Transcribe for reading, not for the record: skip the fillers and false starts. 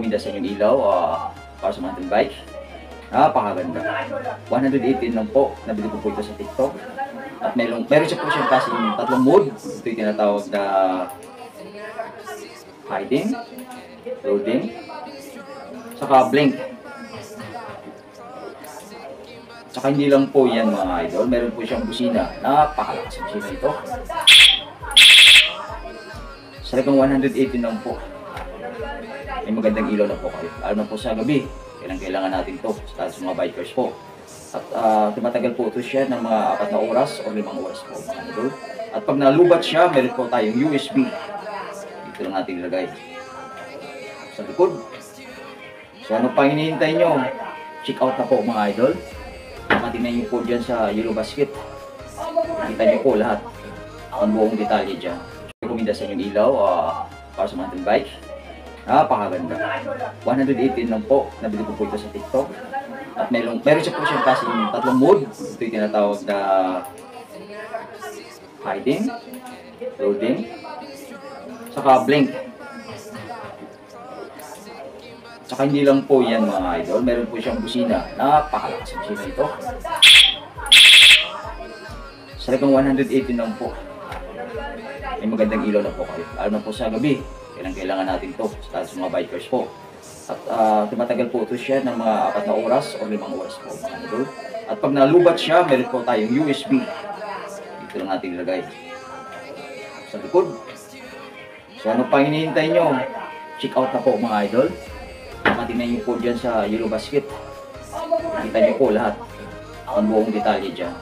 rekomenda sa inyong ilaw para sa mountain bike. Napakaganda. 118 lang po. Nabili ko po ito sa TikTok. At meron siya po siyang kasing tatlong mode. Ito yung tinatawag na hiding, loading, saka blink. Saka hindi lang po yan mga idol. Meron po siyang busina. Napakalakas ang busina ito. Sa lagang 118 lang po. May magandang ilaw na po kayo. Lalo na po sa gabi. Kailangan natin to sa mga bikers po. At tumatagal po ito siya ng mga 4 na oras o 5 oras po. At pag nalubat siya, meron po tayong USB. Dito lang natin ilagay. Sa likod. So ano pa hinihintay nyo? Check out na po mga idol. Nakatingnan nyo po dyan sa yellow basket. Kita nyo po lahat. Ang buong detalye dyan. Rekomenda sa inyong ilaw para sa mountain bike. Napakaganda. 118 lang po. Nabili ko po ito sa TikTok. At meron siya po siyang kasing tatlong mode. Ito yung tinatawag na hiding, loading, saka blink. Saka hindi lang po yan mga idol. Meron po siyang busina. Napakalakas ang busina ito. Sa lagang 118 lang po. May magandang ilaw na po kayo. Lalo na po sa gabi. Kailangan natin to sa mga bikers po. At tumatagal po ito siya ng mga 4 na oras o 5 oras po. At pag nalubat siya, meron po tayong USB. Dito lang natin ilagay. Sa likod. So ano pa hinihintay nyo? Check out na po mga idol. Nakatingnan nyo po dyan sa yellow basket. Kita nyo po lahat. Ang buong detalye dyan.